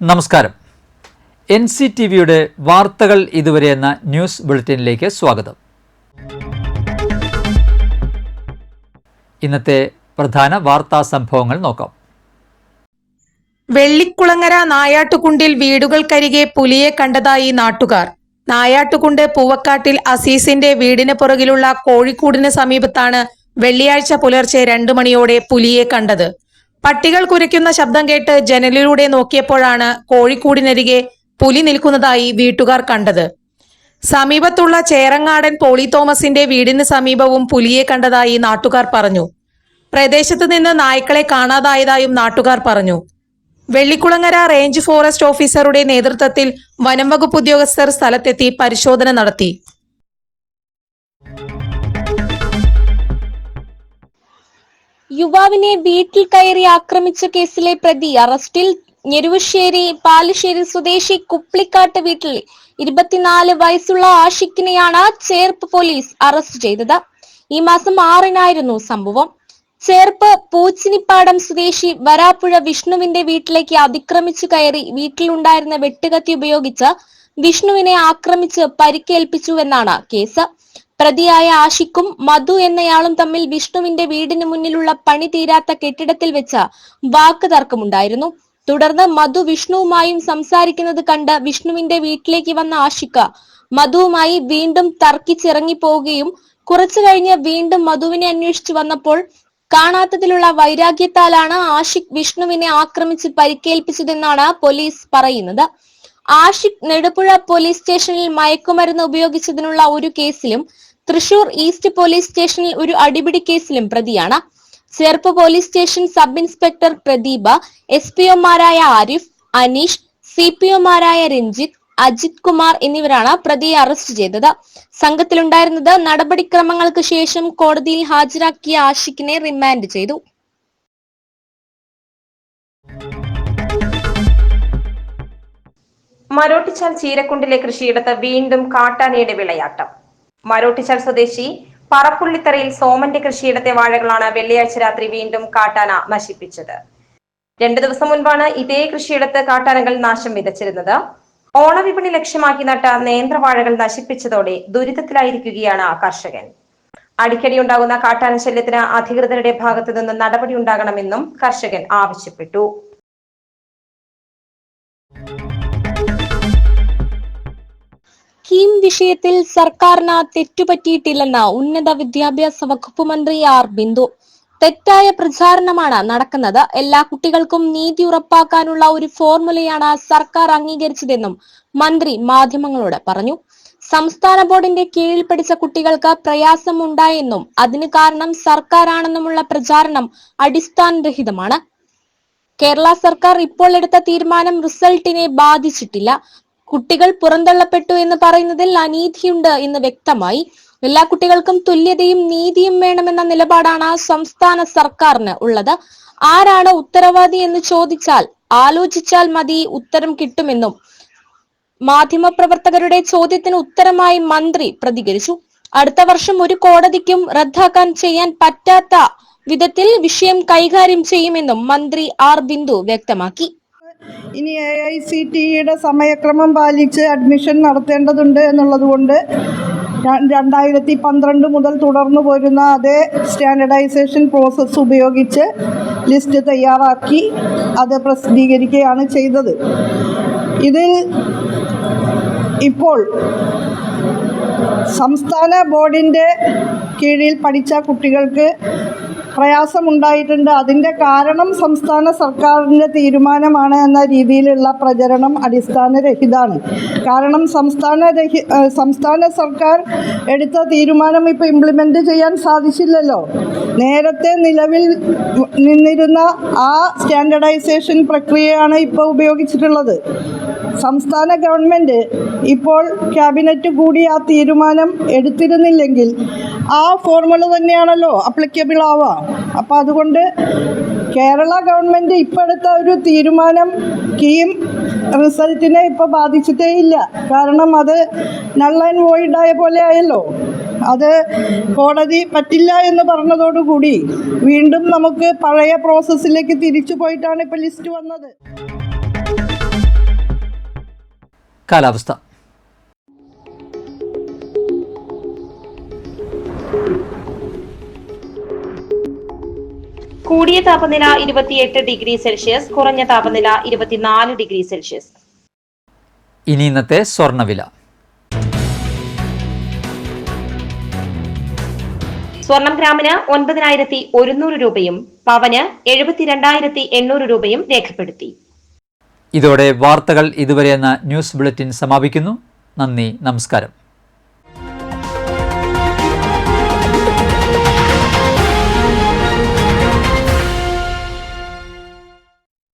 നമസ്കാരം. NCTVയുടെ വാർത്തകൾ ഇതുവരെ എന്ന ന്യൂസ് ബുള്ളറ്റിനിലേക്ക് സ്വാഗതം. ഇന്നത്തെ പ്രധാന വാർത്താ സംഭവങ്ങൾ നോക്കാം. വെള്ളിക്കുളങ്ങര നായാട്ടുകുണ്ടിൽ വീടുകൾക്കരികെ പുലിയെ കണ്ടതായി നാട്ടുകാർ. നായാട്ടുകുണ്ട് പൂവക്കാട്ടിൽ അസീസിന്റെ വീടിന് പുറകിലുള്ള കോഴിക്കൂടിന് സമീപത്താണ് വെള്ളിയാഴ്ച പുലർച്ചെ 2 മണിയോടെ പുലിയെ കണ്ടത്. പട്ടികൾ കുരയ്ക്കുന്ന ശബ്ദം കേട്ട് ജനലിലൂടെ നോക്കിയപ്പോഴാണ് കോഴിക്കൂടിനരികെ പുലി നിൽക്കുന്നതായി വീട്ടുകാർ കണ്ടത്. സമീപത്തുള്ള ചേറങ്ങാടൻ പോളി തോമസിന്റെ വീടിന് സമീപവും പുലിയെ കണ്ടതായി നാട്ടുകാർ പറഞ്ഞു. പ്രദേശത്ത് നിന്ന് നായ്ക്കളെ കാണാതായതായും നാട്ടുകാർ പറഞ്ഞു. വെള്ളിക്കുളങ്ങര റേഞ്ച് ഫോറസ്റ്റ് ഓഫീസറുടെ നേതൃത്വത്തിൽ വനം വകുപ്പ് ഉദ്യോഗസ്ഥർ സ്ഥലത്തെത്തി പരിശോധന നടത്തി. യുവാവിനെ വീട്ടിൽ കയറി ആക്രമിച്ച കേസിലെ പ്രതി അറസ്റ്റിൽ. ഞെരുവശ്ശേരി പാലശ്ശേരി സ്വദേശി കുപ്ലിക്കാട്ട് വീട്ടിൽ 24 വയസ്സുള്ള ആഷിഖിനെയാണ് ചേർപ്പ് പോലീസ് അറസ്റ്റ് ചെയ്തത്. ഈ മാസം 6-നായിരുന്നു സംഭവം. ചേർപ്പ് പൂച്ചിനിപ്പാടം സ്വദേശി വരാപ്പുഴ വിഷ്ണുവിന്റെ വീട്ടിലേക്ക് അതിക്രമിച്ചു കയറി വീട്ടിലുണ്ടായിരുന്ന വെട്ടുകത്തി ഉപയോഗിച്ച് വിഷ്ണുവിനെ ആക്രമിച്ച് പരിക്കേൽപ്പിച്ചുവെന്നാണ് കേസ്. പ്രതിയായ ആഷിഖും മധു എന്നയാളും തമ്മിൽ വിഷ്ണുവിന്റെ വീടിന് മുന്നിലുള്ള പണി തീരാത്ത കെട്ടിടത്തിൽ വെച്ച് വാക്ക് തർക്കമുണ്ടായിരുന്നു. തുടർന്ന് മധു വിഷ്ണുവുമായും സംസാരിക്കുന്നത് കണ്ട് വിഷ്ണുവിന്റെ വീട്ടിലേക്ക് വന്ന ആഷിഖ് മധുവുമായി വീണ്ടും തർക്കിച്ചിറങ്ങിപ്പോവുകയും കുറച്ചു കഴിഞ്ഞ് വീണ്ടും മധുവിനെ അന്വേഷിച്ചു വന്നപ്പോൾ കാണാത്തതിലുള്ള വൈരാഗ്യത്താലാണ് ആഷിഖ് വിഷ്ണുവിനെ ആക്രമിച്ച് പരിക്കേൽപ്പിച്ചതെന്നാണ് പോലീസ് പറയുന്നത്. ആഷിഖ് നെടുപുഴ പോലീസ് സ്റ്റേഷനിൽ മയക്കുമരുന്ന് ഉപയോഗിച്ചതിനുള്ള ഒരു കേസിലും തൃശൂർ ഈസ്റ്റ് പോലീസ് സ്റ്റേഷനിൽ ഒരു അടിപിടി കേസിലും പ്രതിയാണ്. Cherpu police station sub inspector Pradeepa, SPOമാരായ ആരിഫ്, അനീഷ്, CPOമാരായ രഞ്ജിത്ത്, അജിത് കുമാർ എന്നിവരാണ് പ്രതിയെ അറസ്റ്റ് ചെയ്തത്. സംഘത്തിലുണ്ടായിരുന്നത് നടപടിക്രമങ്ങൾക്ക് ശേഷം കോടതിയിൽ ഹാജരാക്കിയ ആഷിഖിനെ റിമാൻഡ് ചെയ്തു. മരോട്ടിച്ചാൽ ചീരക്കുണ്ടിലെ കൃഷിയിടത്ത് വീണ്ടും കാട്ടാനയുടെ വിളയാട്ടം. മരോട്ടിച്ചാൽ സ്വദേശി പറപ്പുള്ളിത്തറയിൽ സോമന്റെ കൃഷിയിടത്തെ വാഴകളാണ് വെള്ളിയാഴ്ച രാത്രി വീണ്ടും കാട്ടാന നശിപ്പിച്ചത്. 2 ദിവസം മുൻപാണ് ഇതേ കൃഷിയിടത്ത് കാട്ടാനകൾ നാശം വിതച്ചിരുന്നത്. ഓണവിപണി ലക്ഷ്യമാക്കി നട്ട നേന്ത്രവാഴകൾ നശിപ്പിച്ചതോടെ ദുരിതത്തിലായിരിക്കുകയാണ് കർഷകൻ. അടിക്കടി ഉണ്ടാകുന്ന കാട്ടാന ശല്യത്തിന് അധികൃതരുടെ ഭാഗത്തു നിന്ന് നടപടി ഉണ്ടാകണമെന്നും കർഷകൻ ആവശ്യപ്പെട്ടു. കീം വിഷയത്തിൽ സർക്കാരിന് തെറ്റുപറ്റിയിട്ടില്ലെന്ന് ഉന്നത വിദ്യാഭ്യാസ വകുപ്പ് മന്ത്രി ആർ ബിന്ദു. തെറ്റായ പ്രചാരണമാണ് നടക്കുന്നത്. എല്ലാ കുട്ടികൾക്കും നീതി ഉറപ്പാക്കാനുള്ള ഒരു ഫോർമുലയാണ് സർക്കാർ അംഗീകരിച്ചതെന്നും മന്ത്രി മാധ്യമങ്ങളോട് പറഞ്ഞു. സംസ്ഥാന ബോർഡിന്റെ കീഴിൽ പഠിച്ച കുട്ടികൾക്ക് പ്രയാസമുണ്ടായെന്നും അതിന് കാരണം സർക്കാരാണെന്നുമുള്ള പ്രചാരണം അടിസ്ഥാനരഹിതമാണ്. കേരള സർക്കാർ ഇപ്പോൾ എടുത്ത തീരുമാനം റിസൾട്ടിനെ ബാധിച്ചിട്ടില്ല. കുട്ടികൾ പുറന്തള്ളപ്പെട്ടു എന്ന് പറയുന്നതിൽ അനീതിയുണ്ട് എന്ന് വ്യക്തമായി. എല്ലാ കുട്ടികൾക്കും തുല്യതയും നീതിയും വേണമെന്ന നിലപാടാണ് സംസ്ഥാന സർക്കാരിന് ഉള്ളത്. ആരാണ് ഉത്തരവാദി എന്ന് ചോദിച്ചാൽ ആലോചിച്ചാൽ മതി, ഉത്തരം കിട്ടുമെന്നും മാധ്യമപ്രവർത്തകരുടെ ചോദ്യത്തിന് ഉത്തരമായി മന്ത്രി പ്രതികരിച്ചു. അടുത്ത വർഷം ഒരു കോടതിക്കും റദ്ദാക്കാൻ ചെയ്യാൻ പറ്റാത്ത വിധത്തിൽ വിഷയം കൈകാര്യം ചെയ്യുമെന്നും മന്ത്രി ആർ ബിന്ദു വ്യക്തമാക്കി. ഇനി AICTEയുടെ സമയക്രമം പാലിച്ച് അഡ്മിഷൻ നടത്തേണ്ടതുണ്ട് എന്നുള്ളതുകൊണ്ട് 2012 മുതൽ തുടർന്നു പോരുന്ന അതേ സ്റ്റാൻഡർഡൈസേഷൻ പ്രോസസ്സ് ഉപയോഗിച്ച് ലിസ്റ്റ് തയ്യാറാക്കി അത് പ്രസിദ്ധീകരിക്കുകയാണ് ചെയ്തത്. ഇതിൽ ഇപ്പോൾ സംസ്ഥാന ബോർഡിൻ്റെ കീഴിൽ പഠിച്ച കുട്ടികൾക്ക് പ്രയാസമുണ്ടായിട്ടുണ്ട്. അതിൻ്റെ കാരണം സംസ്ഥാന സർക്കാരിൻ്റെ തീരുമാനമാണ് എന്ന രീതിയിലുള്ള പ്രചരണം അടിസ്ഥാനരഹിതമാണ്. കാരണം സംസ്ഥാന സർക്കാർ എടുത്ത തീരുമാനം ഇപ്പോൾ ഇംപ്ലിമെൻ്റ് ചെയ്യാൻ സാധിച്ചില്ലല്ലോ. നേരത്തെ നിലവിൽ നിന്നിരുന്ന ആ സ്റ്റാൻഡർഡൈസേഷൻ പ്രക്രിയയാണ് ഇപ്പോൾ ഉപയോഗിച്ചിട്ടുള്ളത്. സംസ്ഥാന ഗവൺമെൻറ് ഇപ്പോൾ ക്യാബിനറ്റ് കൂടി ആ തീരുമാനം എടുത്തിരുന്നില്ലെങ്കിൽ ആ ഫോർമുല തന്നെയാണല്ലോ അപ്ലിക്കബിൾ ആവുക. അപ്പോൾ അതുകൊണ്ട് കേരള ഗവൺമെൻറ് ഇപ്പോൾ എടുത്ത ഒരു തീരുമാനം കീം റിസൾട്ടിനെ ഇപ്പോൾ ബാധിച്ചിട്ടേ ഇല്ല. കാരണം അത് നൾ ആൻഡ് വോയിഡായ പോലെ ആയല്ലോ. അത് കോടതി പറ്റില്ല എന്ന് പറഞ്ഞതോടുകൂടി വീണ്ടും നമുക്ക് പഴയ പ്രോസസ്സിലേക്ക് തിരിച്ചു പോയിട്ടാണ് ഇപ്പോൾ ലിസ്റ്റ് വന്നത്. കാലാവസ്ഥ. കൂടിയ താപനില 28 ഡിഗ്രി സെൽഷ്യസ്, കുറഞ്ഞ താപനില 24 ഡിഗ്രി സെൽഷ്യസ്. ഇനി ഇന്നത്തെ സ്വർണ്ണവില. സ്വർണം ഗ്രാമിന് 9,100 രൂപയും പവന് 72,800 രൂപയും രേഖപ്പെടുത്തി. ഇതോടെ വാർത്തകൾ ഇതുവരെ എന്ന ന്യൂസ് ബുള്ളറ്റിൻ സമാപിക്കുന്നു. നന്ദി, നമസ്കാരം.